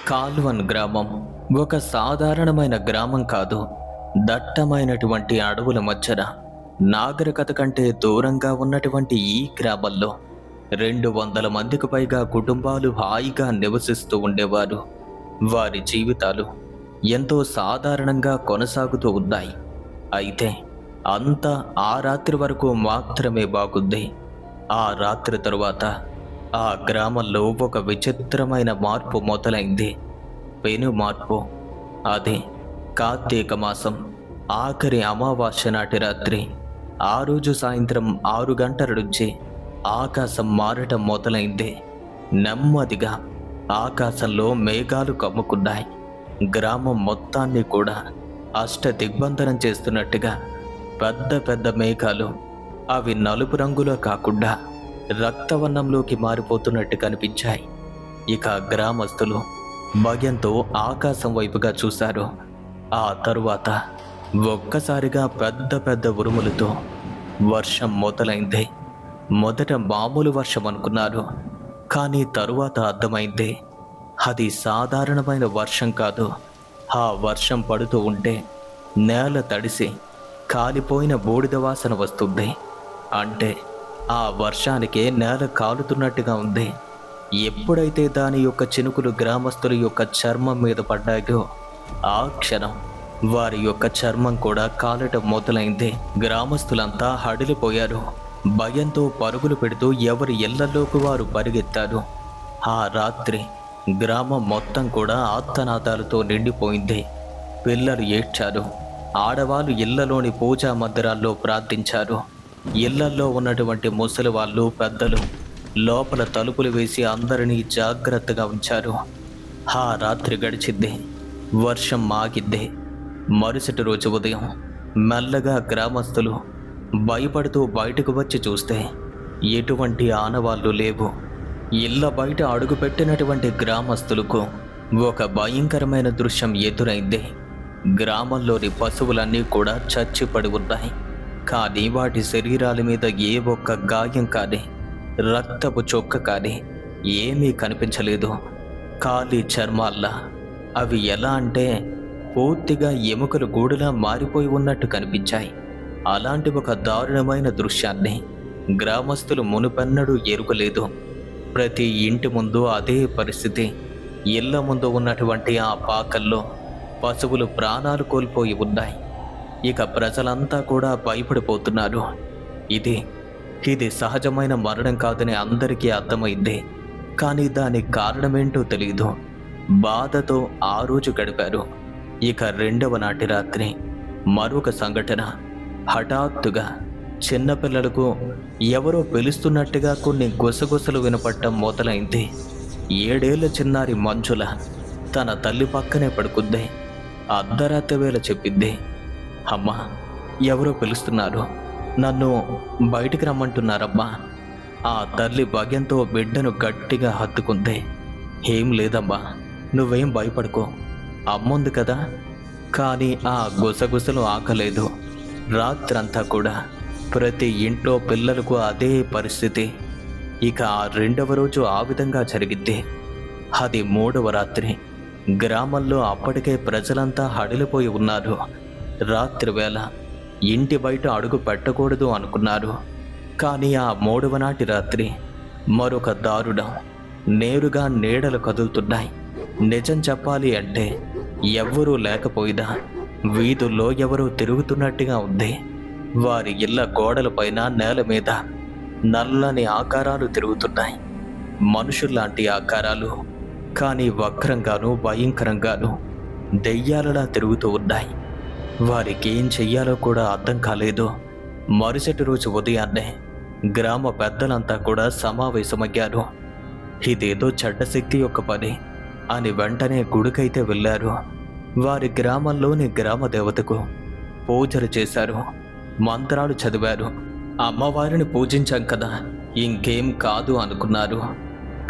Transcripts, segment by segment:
కాల్వన్ గ్రామం ఒక సాధారణమైన గ్రామం కాదు. దట్టమైనటువంటి అడవుల మధ్యన నాగరికత కంటే దూరంగా ఉన్నటువంటి ఈ గ్రామంలో 200 మందికి పైగా కుటుంబాలు హాయిగా నివసిస్తూ ఉండేవారు. వారి జీవితాలు ఎంతో సాధారణంగా కొనసాగుతూ ఉన్నాయి. అయితే అంతా ఆ రాత్రి వరకు మాత్రమే బాగుంది. ఆ రాత్రి తరువాత ఆ గ్రామంలో ఒక విచిత్రమైన మార్పు మొదలైంది. పెను మార్పు. అది కార్తీక మాసం ఆఖరి అమావాస్య నాటి రాత్రి. ఆ రోజు సాయంత్రం 6 గంటల నుంచి ఆకాశం మారటం మొదలైంది. నెమ్మదిగా ఆకాశంలో మేఘాలు కమ్ముకున్నాయి. గ్రామం మొత్తాన్ని కూడా అష్టదిగ్బంధనం చేస్తున్నట్టుగా పెద్ద పెద్ద మేఘాలు, అవి నలుపు రంగులో కాకుండా రక్తవర్ణంలోకి మారిపోతున్నట్టు కనిపించాయి. ఇక గ్రామస్తులు భయంతో ఆకాశం వైపుగా చూశారు. ఆ తరువాత ఒక్కసారిగా పెద్ద పెద్ద ఉరుములతో వర్షం మొదలైంది. మొదట మామూలు వర్షం అనుకున్నారు, కానీ తరువాత అర్థమైంది అది సాధారణమైన వర్షం కాదు. ఆ వర్షం పడుతూ ఉంటే నేల తడిసి కాలిపోయిన బూడిద వాసన వస్తుంది. అంటే ఆ వర్షానికే నేల కాలుతున్నట్టుగా ఉంది. ఎప్పుడైతే దాని యొక్క చినుకులు గ్రామస్తుల యొక్క చర్మం మీద పడ్డాయో ఆ క్షణం వారి యొక్క చర్మం కూడా కాలటం మొదలైంది. గ్రామస్తులంతా హడిలిపోయారు. భయంతో పరుగులు పెడుతూ ఎవరి ఇళ్లలోకి వారు పరిగెత్తారు. ఆ రాత్రి గ్రామం మొత్తం కూడా ఆర్తనాదాలతో నిండిపోయింది. పిల్లలు ఏడ్చారు. ఆడవాళ్ళు ఇళ్లలోని పూజా మందిరాల్లో ప్రార్థించారు. ఇళ్లల్లో ఉన్నటువంటి ముసలి వాళ్ళు, పెద్దలు లోపల తలుపులు వేసి అందరినీ జాగ్రత్తగా ఉంచారు. ఆ రాత్రి గడిచింది. వర్షం ఆగింది. మరుసటి రోజు ఉదయం మెల్లగా గ్రామస్తులు భయపడుతూ బయటకు వచ్చి చూస్తే ఎటువంటి ఆనవాళ్ళు లేవు. ఇళ్ల బయట అడుగుపెట్టినటువంటి గ్రామస్తులకు ఒక భయంకరమైన దృశ్యం ఎదురైంది. గ్రామంలోని పశువులన్నీ కూడా చచ్చిపడి ఉన్నాయి. కానీ వాటి శరీరాల మీద ఏ ఒక్క గాయం కానీ, రక్తపు చొక్క కానీ ఏమీ కనిపించలేదు. ఖాళీ చర్మాల్లా అవి ఎలా అంటే పూర్తిగా ఎముకలు గూడులా మారిపోయి ఉన్నట్టు కనిపించాయి. అలాంటి ఒక దారుణమైన దృశ్యాన్ని గ్రామస్తులు మునుపెన్నడూ ఎరుగలేదు. ప్రతి ఇంటి ముందు అదే పరిస్థితి. ఇళ్ల ముందు ఉన్నటువంటి ఆ పాకల్లో పశువులు ప్రాణాలు కోల్పోయి ఉన్నాయి. ఇక ప్రజలంతా కూడా భయపడిపోతున్నారు. ఇది సహజమైన మరణం కాదని అందరికీ అర్థమైంది. కానీ దానికి కారణమేంటో తెలియదు. బాధతో ఆ రోజు గడిపారు. ఇక రెండవ నాటి రాత్రి మరొక సంఘటన. హఠాత్తుగా చిన్నపిల్లలకు ఎవరో పిలుస్తున్నట్టుగా కొన్ని గుసగుసలు వినపడటం మొదలైంది. 7 ఏళ్ల చిన్నారి మంజుల తన తల్లి పక్కనే పడుకుంది. అర్ధరాత్రి వేళ చెప్పింది, అమ్మా, ఎవరో పిలుస్తున్నారు, నన్ను బయటికి రమ్మంటున్నారమ్మా. ఆ తల్లి భయంతో బిడ్డను గట్టిగా హత్తుకుంది. ఏం లేదమ్మా, నువ్వేం భయపడుకో, అమ్ముంది కదా. కానీ ఆ గుసగుసలు ఆకలేదు. రాత్రంతా కూడా ప్రతి ఇంట్లో పిల్లలకు అదే పరిస్థితి. ఇక ఆ రెండవ రోజు ఆ విధంగా జరిగింది. అది మూడవ రాత్రి. గ్రామంలో అప్పటికే ప్రజలంతా హడిలిపోయి ఉన్నారు. రాత్రి వేళ ఇంటి బయట అడుగు పెట్టకూడదు అనుకున్నారు. కానీ ఆ మూడవ నాటి రాత్రి మరొక దారుణం. నేరుగా నీడలు కదులుతున్నాయి. నిజం చెప్పాలి అంటే ఎవ్వరూ లేకపోయినా వీధుల్లో ఎవరో తిరుగుతున్నట్టుగా ఉంది. వారి ఇళ్ల గోడలపైన, నేల మీద నల్లని ఆకారాలు తిరుగుతున్నాయి. మనుషుల్లాంటి ఆకారాలు, కానీ వక్రంగాను భయంకరంగాను దెయ్యాలలా తిరుగుతూ ఉన్నాయి. వారికి ఏం చెయ్యాలో కూడా అర్థం కాలేదు. మరుసటి రోజు ఉదయాన్నే గ్రామ పెద్దలంతా కూడా సమావేశమయ్యారు. ఇదేదో చెడ్డ శక్తి యొక్క పని అని వెంటనే గుడికైతే వెళ్ళారు. వారి గ్రామంలోని గ్రామ దేవతకు పూజలు చేశారు. మంత్రాలు చదివారు. అమ్మవారిని పూజించాం కదా, ఇంకేం కాదు అనుకున్నారు.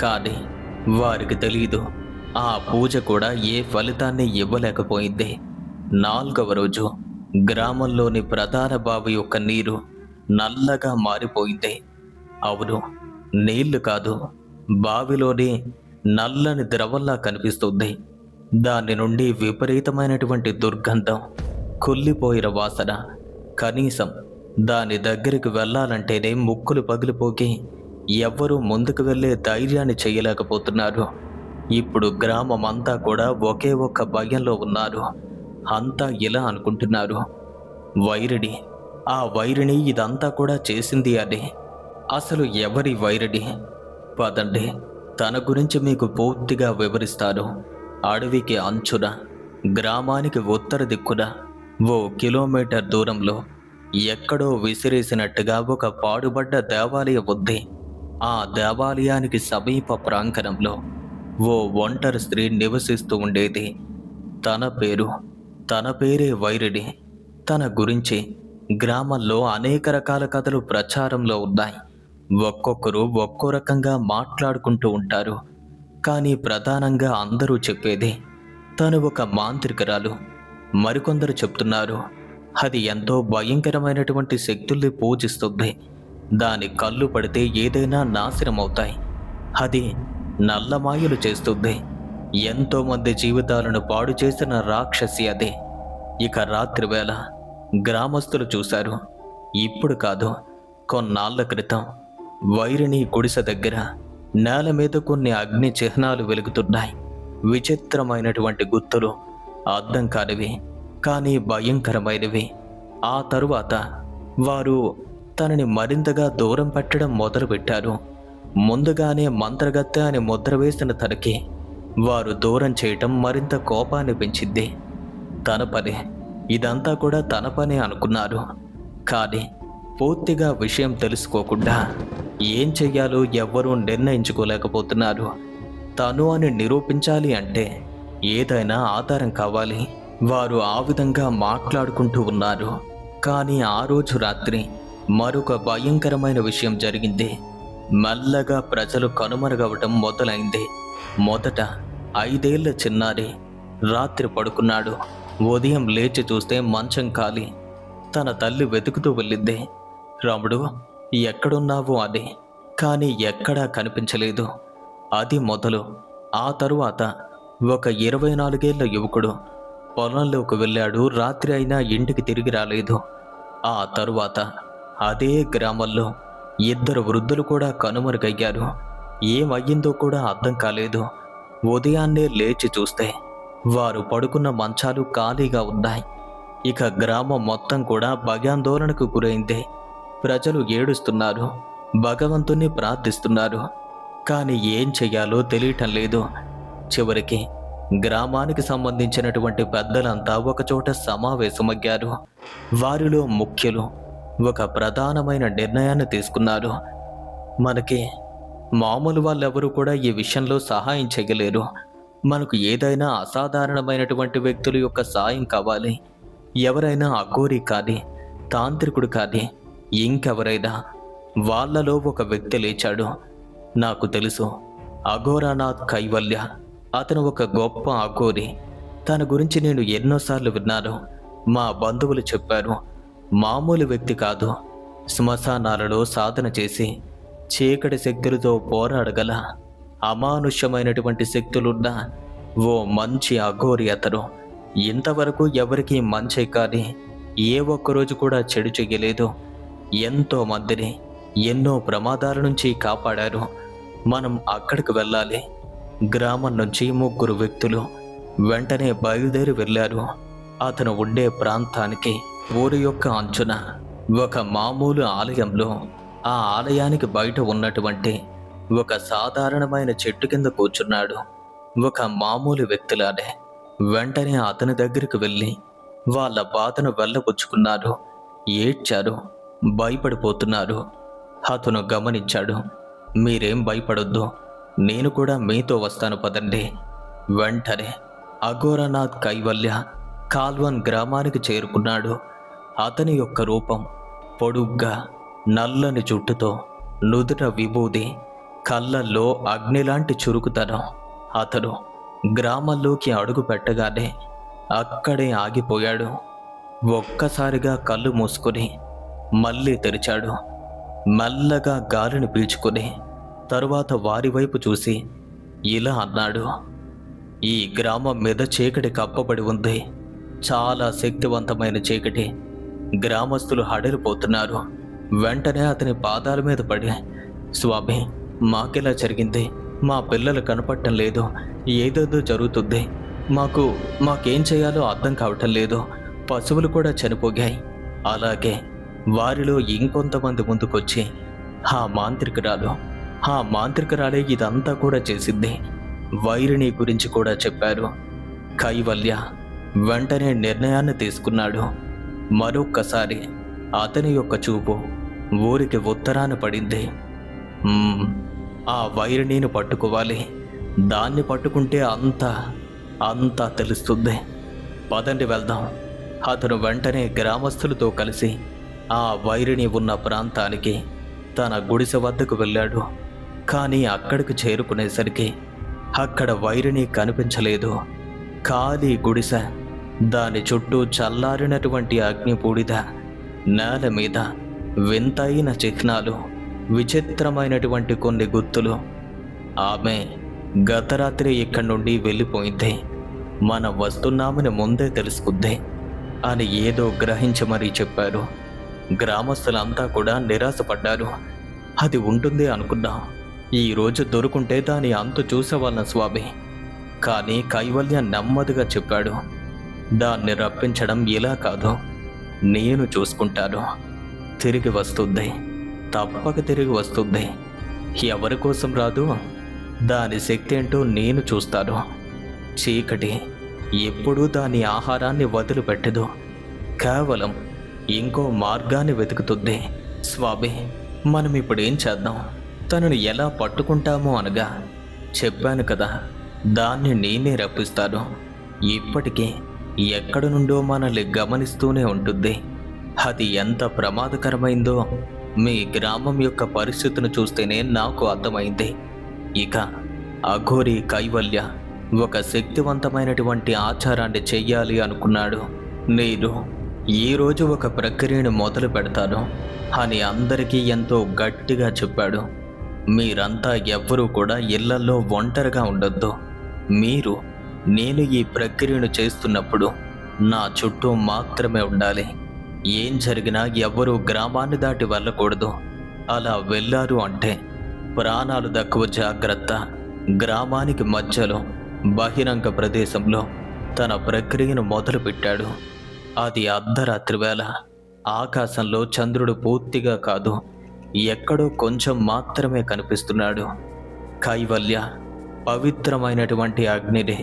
కానీ వారికి తెలీదు, ఆ పూజ కూడా ఏ ఫలితాన్ని ఇవ్వలేకపోయింది. 4వ రోజు గ్రామంలోని ప్రధాన బావి యొక్క నీరు నల్లగా మారిపోయింది. అవును, నీళ్లు కాదు, బావిలోని నల్లని ద్రవంలా కనిపిస్తుంది. దాని నుండి విపరీతమైనటువంటి దుర్గంధం, కుళ్ళిపోయిన వాసన. కనీసం దాని దగ్గరికి వెళ్ళాలంటేనే ముక్కులు పగిలిపోకి ఎవ్వరూ ముందుకు వెళ్ళే ధైర్యాన్ని చేయలేకపోతున్నారు. ఇప్పుడు గ్రామం అంతా కూడా ఒకే ఒక్క భయంలో ఉన్నారు. అంతా ఇలా అనుకుంటున్నారు, వైరిడి, ఆ వైరిని ఇదంతా కూడా చేసింది అని. అసలు ఎవరి వైరిడి? పదండి, తన గురించి మీకు పూర్తిగా వివరిస్తాను. అడవికి అంచున, గ్రామానికి ఉత్తర దిక్కున, 1 కిలోమీటర్ దూరంలో ఎక్కడో విసిరేసినట్టుగా ఒక పాడుబడ్డ దేవాలయం ఉంది. ఆ దేవాలయానికి సమీప ప్రాంగణంలో ఓ ఒంటరి స్త్రీ నివసిస్తూ ఉండేది. తన పేరే వైరిడి. తన గురించి గ్రామంలో అనేక రకాల కథలు ప్రచారంలో ఉన్నాయి. ఒక్కొక్కరు ఒక్కో రకంగా మాట్లాడుకుంటూ ఉంటారు. కానీ ప్రధానంగా అందరూ చెప్పేది తను ఒక మాంత్రికురాలు. మరికొందరు చెప్తున్నారు అది ఎంతో భయంకరమైనటువంటి శక్తుల్ని పూజిస్తుంది. దాని కళ్ళు పడితే ఏదైనా నాశనమవుతాయి. అది నల్లమాయలు చేస్తుంది. ఎంతోమంది జీవితాలను పాడు చేసిన రాక్షసి అది. ఇక రాత్రివేళ గ్రామస్తులు చూశారు. ఇప్పుడు కాదు, కొన్నాళ్ల క్రితం వైరిని గుడిసె దగ్గర నేల మీద కొన్ని అగ్ని చిహ్నాలు వెలుగుతున్నాయి. విచిత్రమైనటువంటి గుర్తులు, అర్థం కానివి కానీ భయంకరమైనవి. ఆ తరువాత వారు తనని మరింతగా దూరం పెట్టడం మొదలుపెట్టారు. ముందుగానే మంత్రగత్తె అని ముద్ర వేసిన తనకి వారు దూరం చేయటం మరింత కోపాన్ని పెంచింది. తన పని, ఇదంతా కూడా తన పని అనుకున్నారు. కానీ పూర్తిగా విషయం తెలుసుకోకుండా ఏం చెయ్యాలో ఎవ్వరూ నిర్ణయించుకోలేకపోతున్నారు. తను అని నిరూపించాలి అంటే ఏదైనా ఆధారం కావాలి. వారు ఆ విధంగా మాట్లాడుకుంటూ ఉన్నారు. కానీ ఆ రోజు రాత్రి మరొక భయంకరమైన విషయం జరిగింది. మెల్లగా ప్రజలు కనుమరుగవటం మొదలైంది. మొదట 5 ఏళ్ల చిన్నారి రాత్రి పడుకున్నాడు. ఉదయం లేచి చూస్తే మంచం ఖాళీ. తన తల్లి వెతుకుతూ వెళ్ళింది, రాముడు ఎక్కడున్నావు అని. కానీ ఎక్కడా కనిపించలేదు. అది మొదలు. ఆ తరువాత ఒక 24 ఏళ్ల యువకుడు పొలంలోకి వెళ్ళాడు. రాత్రి అయినా ఇంటికి తిరిగి రాలేదు. ఆ తరువాత అదే గ్రామంలో 2 వృద్ధులు కూడా కనుమరుగయ్యారు. ఏమయ్యిందో కూడా అర్థం కాలేదు. ఉదయాన్నే లేచి చూస్తే వారు పడుకున్న మంచాలు ఖాళీగా ఉన్నాయి. ఇక గ్రామం మొత్తం కూడా భయాందోళనకు గురైంది. ప్రజలు ఏడుస్తున్నారు, భగవంతుని ప్రార్థిస్తున్నారు. కానీ ఏం చెయ్యాలో తెలియటం లేదు. చివరికి గ్రామానికి సంబంధించినటువంటి పెద్దలంతా ఒకచోట సమావేశమయ్యారు. వారిలో ముఖ్యులు ఒక ప్రధానమైన నిర్ణయాన్ని తీసుకున్నారు. మనకి మామూలు వాళ్ళెవరూ కూడా ఈ విషయంలో సహాయం చేయలేరు. మనకు ఏదైనా అసాధారణమైనటువంటి వ్యక్తుల యొక్క సాయం కావాలి. ఎవరైనా అఘోరి కానీ, తాంత్రికుడు కానీ, ఇంకెవరైనా. వాళ్ళలో ఒక వ్యక్తి లేచాడు. నాకు తెలుసు, అఘోరానాథ్ కైవల్య. అతను ఒక గొప్ప అఘోరి. తన గురించి నేను ఎన్నోసార్లు విన్నాను. మా బంధువులు చెప్పారు. మామూలు వ్యక్తి కాదు. శ్మశానాలలో సాధన చేసి చీకటి శక్తులతో పోరాడగల అమానుష్యమైనటువంటి శక్తులున్న ఓ మంచి అఘోరి అతను. ఇంతవరకు ఎవరికీ మంచి కానీ ఏ ఒక్కరోజు కూడా చెడు చెయ్యలేదు. ఎంతో మందిని ఎన్నో ప్రమాదాల నుంచి కాపాడారు. మనం అక్కడికి వెళ్ళాలి. గ్రామం నుంచి 3 వ్యక్తులు వెంటనే బయలుదేరి వెళ్ళారు. అతను ఉండే ప్రాంతానికి ఊరి యొక్క అంచున ఒక మామూలు ఆలయంలో, ఆ ఆలయానికి బయట ఉన్నటువంటి ఒక సాధారణమైన చెట్టు కింద కూర్చున్నాడు. ఒక మామూలు వ్యక్తిలానే. వెంటనే అతని దగ్గరికి వెళ్ళి వాళ్ళ బాధను వెళ్ళబుచ్చుకున్నారు. ఏడ్చారు, భయపడిపోతున్నారు. అతను గమనించాడు, మీరేం భయపడొద్దు, నేను కూడా మీతో వస్తాను పదండి. వెంటనే అఘోరనాథ్ కైవల్య కాల్వన్ గ్రామానికి చేరుకున్నాడు. అతని యొక్క రూపం పొడుగ్గా, నల్లని జుట్టుతో, నుదుట విభూది, కళ్ళల్లో అగ్నిలాంటి చురుకుతనం. అతను గ్రామంలోకి అడుగు పెట్టగానే అక్కడే ఆగిపోయాడు. ఒక్కసారిగా కళ్ళు మూసుకొని మళ్ళీ తెరిచాడు. మెల్లగా గాలిని పీల్చుకొని తరువాత వారి వైపు చూసి, ఇలా అన్నాడు. ఈ గ్రామం మీద చీకటి కప్పబడి ఉంది. చాలా శక్తివంతమైన చీకటి. గ్రామస్తులు హడలిపోతున్నారు. వెంటనే అతని పాదాల మీద పడి, స్వామి, మాకెలా జరిగింది? మా పిల్లలు కనపడటం లేదు. ఏదేదో జరుగుతుంది. మాకేం చేయాలో అర్థం కావటం లేదు. పశువులు కూడా చనిపోయాయి. అలాగే వారిలో ఇంకొంతమంది ముందుకొచ్చి ఆ మాంత్రికురాలే ఇదంతా కూడా చేసింది. వైరిని గురించి కూడా చెప్పారు. కైవల్య వెంటనే నిర్ణయాన్ని తీసుకున్నాడు. మరొక్కసారి అతని యొక్క చూపు ఊరికి ఉత్తరాన పడింది. ఆ వైరిణిని పట్టుకోవాలి. దాన్ని పట్టుకుంటే అంతా తెలుస్తుంది. పదండి వెళ్దాం. అతను వెంటనే గ్రామస్తులతో కలిసి ఆ వైరిణి ఉన్న ప్రాంతానికి తన గుడిసె వద్దకు వెళ్ళాడు. కానీ అక్కడికి చేరుకునేసరికి అక్కడ వైరిణి కనిపించలేదు. ఖాళీ గుడిసె, దాని చుట్టూ చల్లారినటువంటి అగ్నిపూడిద, నేల మీద వింతైన చిహ్నాలు, విచిత్రమైనటువంటి కొన్ని గుర్తులు. ఆమె గత రాత్రి ఇక్కడి నుండి వెళ్ళిపోయింది. మనం వస్తున్నామని ముందే తెలుసుకుంది అని ఏదో గ్రహించి మరీ చెప్పారు. గ్రామస్తులంతా కూడా నిరాశపడ్డారు. అది ఉంటుంది అనుకున్నాం. ఈరోజు దొరుకుంటే దాని అంతు చూసేవాళ్ళం స్వామి. కానీ కైవల్య నెమ్మదిగా చెప్పాడు, దాన్ని రప్పించడం ఇలా కాదు. నేను చూసుకుంటాను. తిరిగి వస్తుంది. తప్పక తిరిగి వస్తుంది. ఎవరి కోసం రాదు? దాని శక్తి ఏంటో నేను చూస్తాను. చీకటి ఎప్పుడూ దాని ఆహారాన్ని వదిలిపెట్టదు. కేవలం ఇంకో మార్గాన్ని వెతుకుతుంది. స్వామి, మనం ఇప్పుడేం చేద్దాం? తనను ఎలా పట్టుకుంటామో అనగా, చెప్పాను కదా, దాన్ని నేనే రప్పిస్తాను. ఇప్పటికీ ఎక్కడి నుండో మనల్ని గమనిస్తూనే ఉంటుంది. అది ఎంత ప్రమాదకరమైందో మీ గ్రామం యొక్క పరిస్థితిని చూస్తేనే నాకు అర్థమైంది. ఇక అఘోరి కైవల్య ఒక శక్తివంతమైనటువంటి ఆచారాన్ని చెయ్యాలి అనుకున్నాడు. నేను ఈరోజు ఒక ప్రక్రియను మొదలు పెడతాను అని అందరికీ ఎంతో గట్టిగా చెప్పాడు. మీరంతా ఎవ్వరూ కూడా ఇళ్లల్లో ఒంటరిగా ఉండొద్దు. నేను ఈ ప్రక్రియను చేస్తున్నప్పుడు నా చుట్టూ మాత్రమే ఉండాలి. ఏం జరిగినా ఎవ్వరూ గ్రామాన్ని దాటి వెళ్ళకూడదు. అలా వెళ్ళారు అంటే ప్రాణాలు దక్కువ జాగ్రత్త. గ్రామానికి మధ్యలో బహిరంగ ప్రదేశంలో తన ప్రక్రియను మొదలుపెట్టాడు. అది అర్ధరాత్రి వేళ. ఆకాశంలో చంద్రుడు పూర్తిగా కాదు, ఎక్కడో కొంచెం మాత్రమే కనిపిస్తున్నాడు. కైవల్య పవిత్రమైనటువంటి అగ్నిని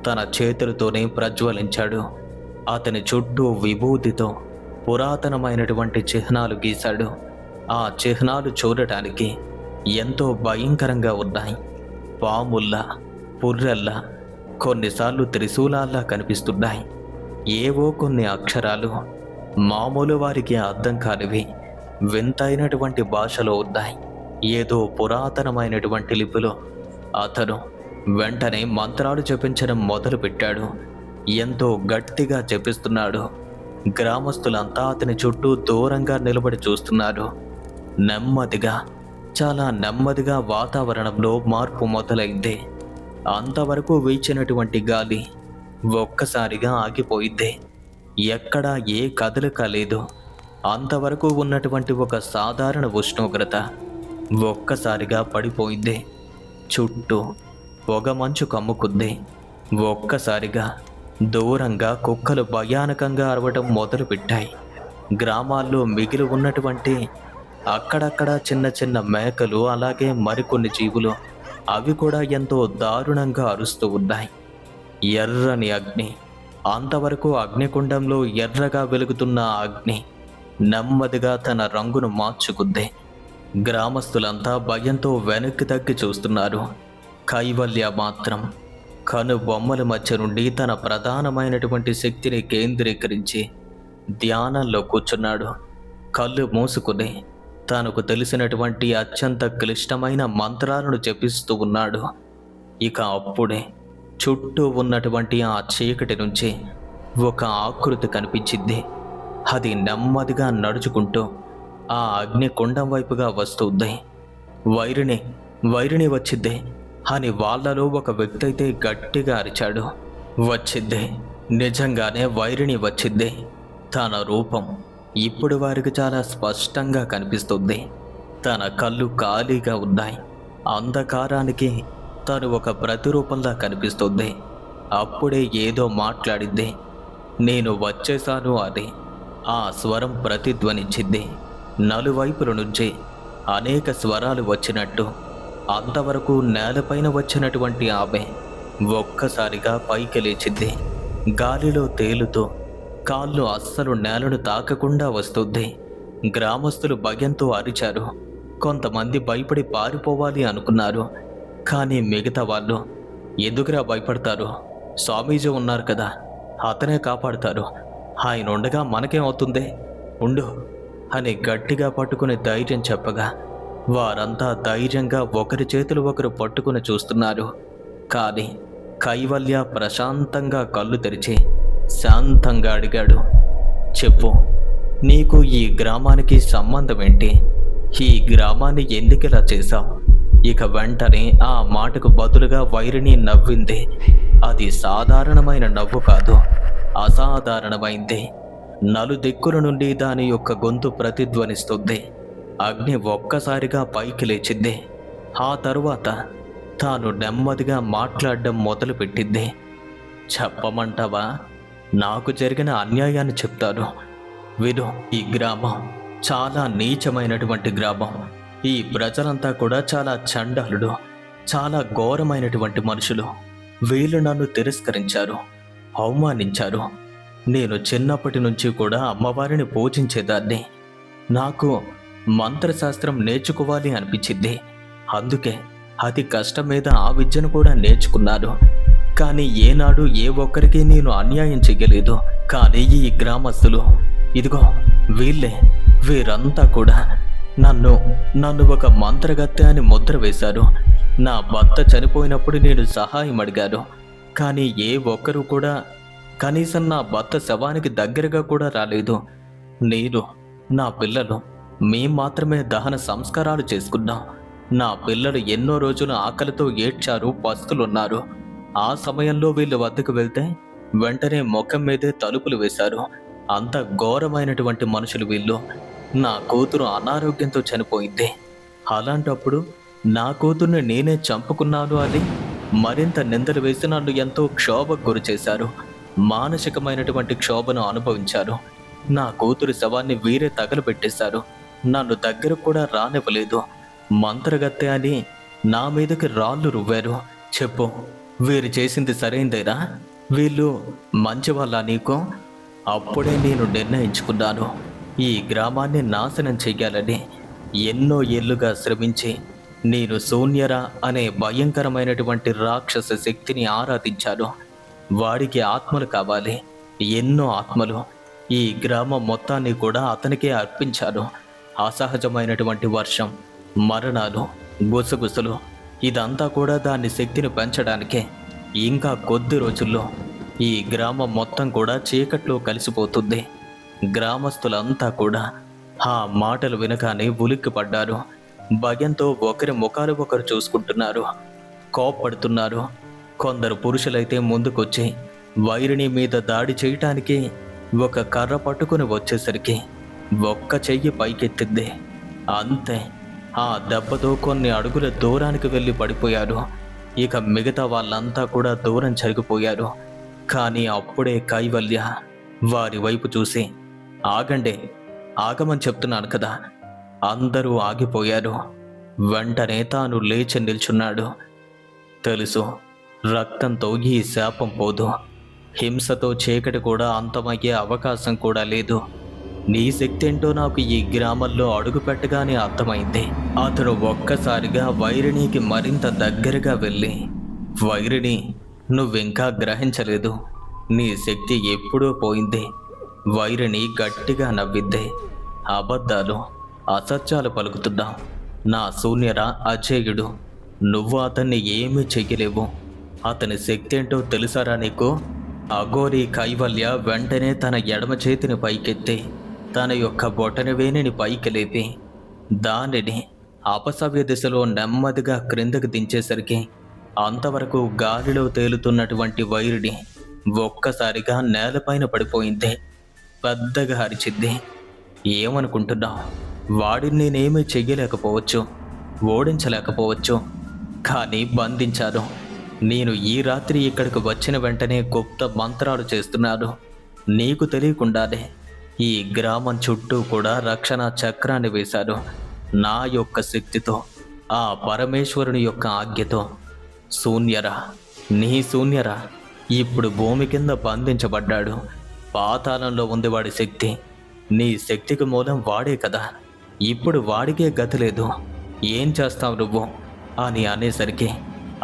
తన చేతులతోనే ప్రజ్వలించాడు. అతని చుట్టూ విభూతితో పురాతనమైనటువంటి చిహ్నాలు గీశాడు. ఆ చిహ్నాలు చూడటానికి ఎంతో భయంకరంగా ఉన్నాయి. పాముల్లా, పుర్రెల్లా, కొన్నిసార్లు త్రిశూలాల్లా కనిపిస్తున్నాయి. ఏవో కొన్ని అక్షరాలు మామూలు వారికి అర్థం కానివి వింతైనటువంటి భాషలో ఉన్నాయి. ఏదో పురాతనమైనటువంటి లిపిలో. అతను వెంటనే మంత్రాలు జపించడం మొదలుపెట్టాడు. ఎంతో గట్టిగా జపిస్తున్నాడు. గ్రామస్తులంతా అతని చుట్టూ దూరంగా నిలబడి చూస్తున్నారు. చాలా నెమ్మదిగా వాతావరణంలో మార్పు మొదలైంది. అంతవరకు వీచినటువంటి గాలి ఒక్కసారిగా ఆగిపోయింది. ఎక్కడా ఏ కదలిక లేదు. అంతవరకు ఉన్నటువంటి ఒక సాధారణ ఉష్ణోగ్రత ఒక్కసారిగా పడిపోయింది. చుట్టూ పొగ మంచు కమ్ముకుంది. ఒక్కసారిగా దూరంగా కుక్కలు భయానకంగా అరవడం మొదలుపెట్టాయి. గ్రామాల్లో మిగిలి ఉన్నటువంటి అక్కడక్కడ చిన్న చిన్న మేకలు, అలాగే మరికొన్ని జీవులు, అవి కూడా ఎంతో దారుణంగా అరుస్తూ ఉన్నాయి. ఎర్రని అగ్ని, అంతవరకు అగ్నికుండంలో ఎర్రగా వెలుగుతున్న అగ్ని నెమ్మదిగా తన రంగును మార్చుకుంది. గ్రామస్తులంతా భయంతో వెనక్కి తగ్గి చూస్తున్నారు. కైవల్య మాత్రం కను బొమ్మల మధ్య నుండి తన ప్రధానమైనటువంటి శక్తిని కేంద్రీకరించి ధ్యానంలో కూర్చున్నాడు. కళ్ళు మూసుకుని తనకు తెలిసినటువంటి అత్యంత క్లిష్టమైన మంత్రాలను జపిస్తూ ఉన్నాడు. ఇక అప్పుడే చుట్టూ ఉన్నటువంటి ఆ చీకటి నుంచి ఒక ఆకృతి కనిపించింది. అది నెమ్మదిగా నడుచుకుంటూ ఆ అగ్ని కుండం వైపుగా వస్తుంది. వైరిణి వచ్చింది అని వాళ్ళలో ఒక వ్యక్తి అయితే గట్టిగా అరిచాడు. వచ్చింది, నిజంగానే వైరిణి వచ్చింది. తన రూపం ఇప్పుడు వారికి చాలా స్పష్టంగా కనిపిస్తుంది. తన కళ్ళు ఖాళీగా ఉన్నాయి. అంధకారానికి తను ఒక ప్రతిరూపంలా కనిపిస్తుంది. అప్పుడే ఏదో మాట్లాడింది. నేను వచ్చేశాను అని ఆ స్వరం ప్రతిధ్వనించింది. నలువైపుల నుంచి అనేక స్వరాలు వచ్చినట్టు అంతవరకు నేలపైన వచ్చినటువంటి ఆమె ఒక్కసారిగా పైకి లేచింది. గాలిలో తేలుతూ కాళ్ళు అస్సలు నేలను తాకకుండా వస్తుంది. గ్రామస్తులు భయంతో అరిచారు. కొంతమంది భయపడి పారిపోవాలి అనుకున్నారు. కానీ మిగతా వాళ్ళు, ఎందుకురా భయపడతారు, స్వామీజీ ఉన్నారు కదా, అతనే కాపాడుతారు, ఆయన ఉండగా మనకేమవుతుంది, ఉండు అని గట్టిగా పట్టుకుని ధైర్యం చెప్పగా వారంతా ధైర్యంగా ఒకరి చేతులు ఒకరు పట్టుకుని చూస్తున్నారు. కానీ కైవల్య ప్రశాంతంగా కళ్ళు తెరిచి శాంతంగా అడిగాడు, చెప్పు, నీకు ఈ గ్రామానికి సంబంధం ఏంటి? ఈ గ్రామాన్ని ఎందుకిలా చేశావు? ఇక వెంటనే ఆ మాటకు బదులుగా వైరిణి నవ్వింది. అది సాధారణమైన నవ్వు కాదు, అసాధారణమైంది. నలుదిక్కుల నుండి దాని యొక్క గొంతు ప్రతిధ్వనిస్తుంది. అగ్ని ఒక్కసారిగా పైకి లేచింది. ఆ తరువాత తాను నెమ్మదిగా మాట్లాడడం మొదలుపెట్టింది. చెప్పమంటావా? నాకు జరిగిన అన్యాయాన్ని చెప్తాను విను. ఈ గ్రామం చాలా నీచమైనటువంటి గ్రామం. ఈ ప్రజలంతా కూడా చాలా చండాలుడు, చాలా ఘోరమైనటువంటి మనుషులు. వీళ్ళు నన్ను తిరస్కరించారు, అవమానించారు. నేను చిన్నప్పటి నుంచి కూడా అమ్మవారిని పూజించేదాన్ని. నాకు మంత్రశాస్త్రం నేర్చుకోవాలి అనిపించింది. అందుకే అతి కష్టం మీద ఆ విద్యను కూడా నేర్చుకున్నాను. కానీ ఏనాడు ఏ ఒక్కరికి నేను అన్యాయం చెయ్యలేదు. కానీ ఈ గ్రామస్తులు, ఇదిగో వీరంతా కూడా నన్ను ఒక మంత్రగత్తె అని ముద్ర వేశారు. నా భర్త చనిపోయినప్పుడు నేను సహాయం అడిగాను. కానీ ఏ ఒక్కరు కూడా కనీసం నా భర్త శవానికి దగ్గరగా కూడా రాలేదు. నేను, నా పిల్లలు మేం మాత్రమే దహన సంస్కారాలు చేసుకున్నాం. నా పిల్లలు ఎన్నో రోజులు ఆకలితో ఏడ్చారు, పస్తులున్నారు. ఆ సమయంలో వీళ్ళ వద్దకు వెళ్తే వెంటనే ముఖం మీదే తలుపులు వేశారు. అంత ఘోరమైనటువంటి మనుషులు వీళ్ళు. నా కూతురు అనారోగ్యంతో చనిపోయింది. అలాంటప్పుడు నా కూతుర్ని నేనే చంపుకున్నాను అని మరింత నిందలు వేసి నన్ను ఎంతో క్షోభకు గురి చేశారు. మానసికమైనటువంటి క్షోభను అనుభవించారు. నా కూతురి శవాన్ని వీరే తగలబెట్టేశారు. నన్ను దగ్గర కూడా రానివ్వలేదు. మంత్రగత్తె అని నా మీదకి రాళ్ళు రువ్వారు. చెప్పు, వీరు చేసింది సరైందేనా? వీళ్ళు మంచివాళ్ళ నీకు? అప్పుడే నేను నిర్ణయించుకున్నాను, ఈ గ్రామాన్ని నాశనం చెయ్యాలని. ఎన్నో ఏళ్లుగా శ్రమించి నేను శూన్యర అనే భయంకరమైనటువంటి రాక్షస శక్తిని ఆరాధించాను. వాడికి ఆత్మలు కావాలి, ఎన్నో ఆత్మలు. ఈ గ్రామం మొత్తాన్ని కూడా అతనికే అర్పించాను. అసహజమైనటువంటి వర్షం, మరణాలు, గుసగుసలు, ఇదంతా కూడా దాని శక్తిని పెంచడానికే. ఇంకా కొద్ది రోజుల్లో ఈ గ్రామం మొత్తం కూడా చీకట్లో కలిసిపోతుంది. గ్రామస్తులంతా కూడా ఆ మాటలు వినగానే ఉలిక్కిపడ్డారు. భయంతో ఒకరి ముఖాలు ఒకరు చూసుకుంటున్నారు, కోప్పడుతున్నారు. కొందరు పురుషులైతే ముందుకొచ్చి వైరిణి మీద దాడి చేయటానికి ఒక కర్ర పట్టుకుని వచ్చేసరికి ఒక్క చెయ్యి పైకెత్తింది. అంతే, ఆ దెబ్బతో కొన్ని అడుగుల దూరానికి వెళ్ళి పడిపోయారు. ఇక మిగతా వాళ్ళంతా కూడా దూరం జరిగిపోయారు. కానీ అప్పుడే కైవల్య వారి వైపు చూసి, ఆగండి, ఆగమని చెప్తున్నాను కదా. అందరూ ఆగిపోయారు. వెంటనే తాను లేచి నిల్చున్నాడు. తెలుసు, రక్తంతో ఈ శాపం పోదు, హింసతో చీకటి కూడా అంతమయ్యే అవకాశం కూడా లేదు. నీ శక్తి ఏంటో నాకు ఈ గ్రామంలో అడుగు పెట్టగానే అర్థమైంది. అతను ఒక్కసారిగా వైరిణికి మరింత దగ్గరగా వెళ్ళి, వైరిణి, నువ్వింకా గ్రహించలేదు, నీ శక్తి ఎప్పుడూ పోయింది. వైరిణి గట్టిగా నవ్విద్ది. అబద్ధాలు, అసత్యాలు పలుకుతున్నావు. నా శూన్యర అజేయుడు, నువ్వు అతన్ని ఏమీ చెయ్యలేవు. అతని శక్తి ఏంటో తెలుసారా నీకు? అఘోరి కైవల్య వెంటనే తన ఎడమ చేతిని పైకెత్తి తన యొక్క బొటన వేణిని పైకి లేపి దానిని అపసవ్య దిశలో నెమ్మదిగా క్రిందకు దించేసరికి అంతవరకు గాలిలో తేలుతున్నటువంటి వైరుని ఒక్కసారిగా నేలపైన పడిపోయింది. పెద్దగా అరిచింది. ఏమనుకుంటున్నావు? వాడిని నేనేమీ చెయ్యలేకపోవచ్చు, ఓడించలేకపోవచ్చు, కానీ బంధించాను. నేను ఈ రాత్రి ఇక్కడికి వచ్చిన వెంటనే గుప్త మంత్రాలు చేస్తున్నాను. నీకు తెలియకుండానే ఈ గ్రామం చుట్టూ కూడా రక్షణ చక్రాన్ని వేశాను. నా యొక్క శక్తితో, ఆ పరమేశ్వరుని యొక్క ఆజ్ఞతో. శూన్యరా, నీ శూన్యరా ఇప్పుడు భూమి కింద బంధించబడ్డాడు. పాతాళంలో ఉంది వాడి శక్తి. నీ శక్తికి మూలం వాడే కదా. ఇప్పుడు వాడికే గతి లేదు. ఏం చేస్తావు నువ్వు అని అనేసరికి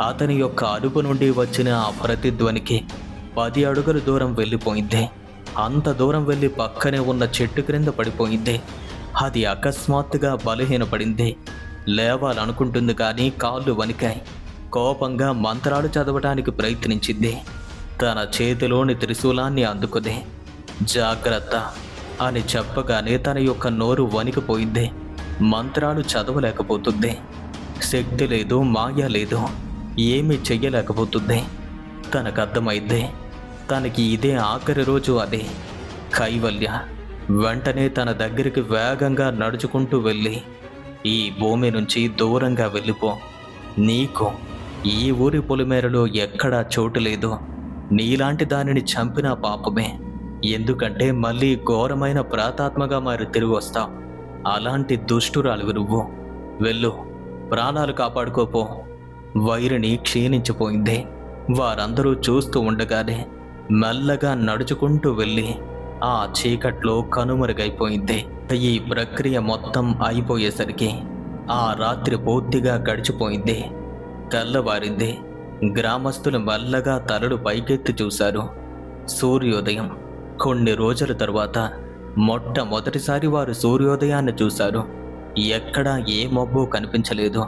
అతని యొక్క అరుపు నుండి వచ్చిన ఆ ప్రతిధ్వనికి 10 అడుగుల దూరం వెళ్ళిపోయింది. అంత దూరం వెళ్ళి పక్కనే ఉన్న చెట్టు క్రింద పడిపోయింది. అది అకస్మాత్తుగా బలహీనపడింది. లేవాలనుకుంటుంది కానీ కాళ్ళు వణికాయి. కోపంగా మంత్రాలు చదవటానికి ప్రయత్నించింది. తన చేతిలోని త్రిశూలాన్ని అందుకుని జాగ్రత్త అని చెప్పగానే తన యొక్క నోరు వణికిపోయింది. మంత్రాలు చదవలేకపోతుంది. శక్తి లేదు, మాయ లేదు, ఏమీ చెయ్యలేకపోతుంది. తనకు అర్థమైంది తనకి ఇదే ఆఖరి రోజు అని. కైవల్య వెంటనే తన దగ్గరికి వేగంగా నడుచుకుంటూ వెళ్ళి, ఈ భూమి నుంచి దూరంగా వెళ్ళిపో. నీకు ఈ ఊరి పొలిమేరలో ఎక్కడా చోటు లేదు. నీలాంటి దానిని చంపినా పాపమే. ఎందుకంటే మళ్ళీ ఘోరమైన ప్రాతాత్మగా మారి తిరిగి వస్తావు. అలాంటి దుష్టురాలివి నువ్వు. వెళ్ళు, ప్రాణాలు కాపాడుకోపో. వైరిని క్షీణించిపోయింది. వారందరూ చూస్తూ ఉండగానే మెల్లగా నడుచుకుంటూ వెళ్ళి ఆ చీకట్లో కనుమరుగైపోయింది. ఈ ప్రక్రియ మొత్తం అయిపోయేసరికి ఆ రాత్రి పూర్తిగా గడిచిపోయింది. తెల్లవారింది. గ్రామస్తులు మెల్లగా తలలు పైకెత్తి చూశారు. సూర్యోదయం. కొన్ని రోజుల తరువాత మొట్టమొదటిసారి వారు సూర్యోదయాన్ని చూశారు. ఎక్కడా ఏ మబ్బు కనిపించలేదు.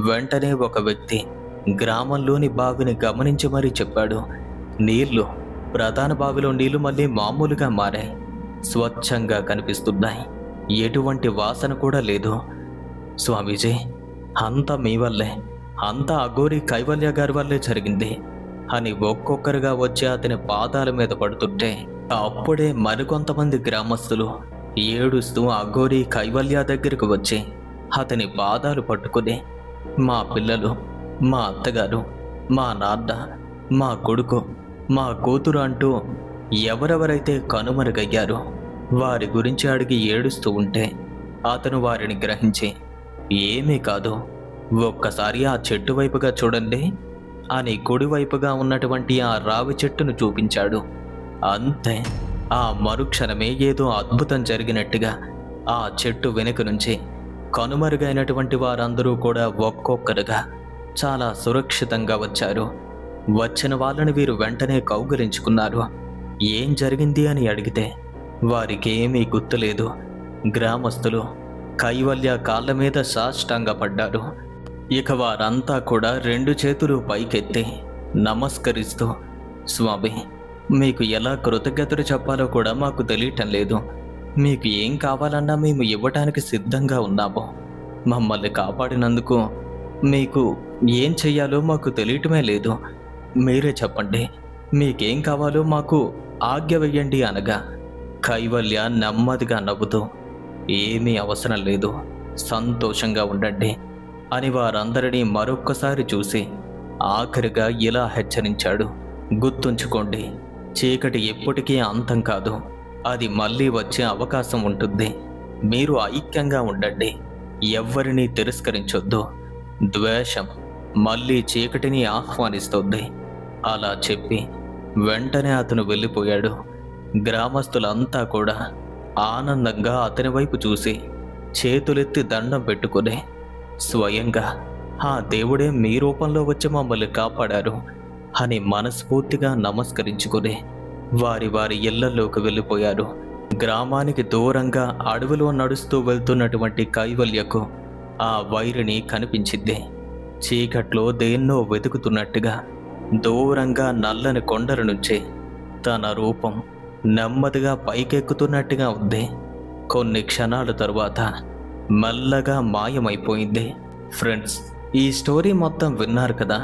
వెంటనే ఒక వ్యక్తి గ్రామంలోని బావిని గమనించి మరీ చెప్పాడు. నీళ్లు, ప్రధాన బావిలో నీళ్లు మళ్ళీ మామూలుగా మారాయి. స్వచ్ఛంగా కనిపిస్తున్నాయి. ఎటువంటి వాసన కూడా లేదు. స్వామీజీ, అంతా మీ వల్లే, అంతా అఘోరి కైవల్య గారి వల్లే జరిగింది అని ఒక్కొక్కరుగా వచ్చి అతని పాదాల మీద పడుతుంటే అప్పుడే మరికొంతమంది గ్రామస్తులు ఏడుస్తూ అఘోరి కైవల్య దగ్గరకు వచ్చి అతని పాదాలు పట్టుకుని, మా పిల్లలు, మా అత్తగారు, మా నాన్న, మా కొడుకు, మా కూతురు అంటూ ఎవరెవరైతే కనుమరుగయ్యారో వారి గురించి అడిగి ఏడుస్తూ ఉంటే అతను వారిని గ్రహించి, ఏమీ కాదు, ఒక్కసారి ఆ చెట్టు వైపుగా చూడండి అని కుడివైపుగా ఉన్నటువంటి ఆ రావి చెట్టును చూపించాడు. అంతే, ఆ మరుక్షణమే ఏదో అద్భుతం జరిగినట్టుగా ఆ చెట్టు వెనుక నుంచి కనుమరుగైనటువంటి వారందరూ కూడా ఒక్కొక్కరుగా చాలా సురక్షితంగా వచ్చారు. వచ్చిన వాళ్ళని వీరు వెంటనే కౌగిలించుకున్నారు. ఏం జరిగింది అని అడిగితే వారికి ఏమీ గుర్తులేదు. గ్రామస్తులు కైవల్య కాళ్ళ మీద సాష్టాంగపడ్డారు. ఇక వారంతా కూడా 2 చేతులు పైకెత్తి నమస్కరిస్తూ, స్వామి, మీకు ఎలా కృతజ్ఞతలు చెప్పాలో కూడా మాకు తెలియటం లేదు. మీకు ఏం కావాలన్నా మేము ఇవ్వటానికి సిద్ధంగా ఉన్నాము. మమ్మల్ని కాపాడినందుకు మీకు ఏం చెయ్యాలో మాకు తెలియటమే లేదు. మీరే చెప్పండి, మీకేం కావాలో మాకు ఆజ్ఞ వెయ్యండి అనగా కైవల్య నెమ్మదిగా నవ్వుతూ, ఏమీ అవసరం లేదు, సంతోషంగా ఉండండి అని వారందరినీ మరొక్కసారి చూసి ఆఖరిగా ఇలా హెచ్చరించాడు. గుర్తుంచుకోండి, చీకటి ఎప్పటికీ అంతం కాదు. అది మళ్ళీ వచ్చే అవకాశం ఉంటుంది. మీరు ఐక్యంగా ఉండండి. ఎవ్వరినీ తిరస్కరించొద్దు. ద్వేషం మళ్ళీ చీకటిని ఆహ్వానిస్తుంది. అలా చెప్పి వెంటనే అతను వెళ్ళిపోయాడు. గ్రామస్తులంతా కూడా ఆనందంగా అతని వైపు చూసి చేతులెత్తి దండం పెట్టుకుని, స్వయంగా ఆ దేవుడే మీ రూపంలో వచ్చి మమ్మల్ని కాపాడారు అని మనస్ఫూర్తిగా నమస్కరించుకుని వారి వారి ఇళ్లలోకి వెళ్ళిపోయారు. గ్రామానికి దూరంగా అడవిలో నడుస్తూ వెళ్తున్నటువంటి కైవల్యకు ఆ వైరిని కనిపించింది. చీకట్లో దేన్నో వెతుకుతున్నట్టుగా దూరంగా నల్లని కొండల నుంచి తన రూపం నెమ్మదిగా పైకెక్కుతున్నట్టుగా ఉంది. కొన్ని క్షణాల తరువాత మెల్లగా మాయమైపోయింది. ఫ్రెండ్స్, ఈ స్టోరీ మొత్తం విన్నారు కదా.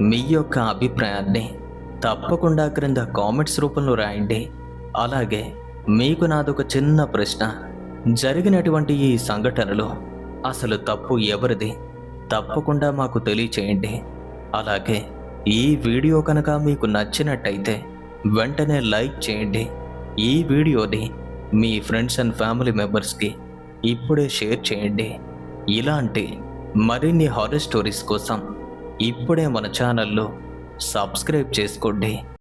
మీ యొక్క అభిప్రాయాన్ని తప్పకుండా క్రింద కామెంట్స్ రూపంలో రాయండి. అలాగే మీకు నాదొక చిన్న ప్రశ్న. జరిగినటువంటి ఈ సంఘటనలో అసలు తప్పు ఎవరిది? తప్పకుండా మాకు తెలియచేయండి. అలాగే ఈ వీడియో కనుక మీకు నచ్చినట్టయితే వెంటనే లైక్ చేయండి. ఈ వీడియోని మీ ఫ్రెండ్స్ అండ్ ఫ్యామిలీ మెంబర్స్కి ఇప్పుడే షేర్ చేయండి. ఇలాంటి మరిన్ని హారర్ స్టోరీస్ కోసం ఇప్పుడే మన ఛానల్లో సబ్స్క్రైబ్ చేసుకోండి.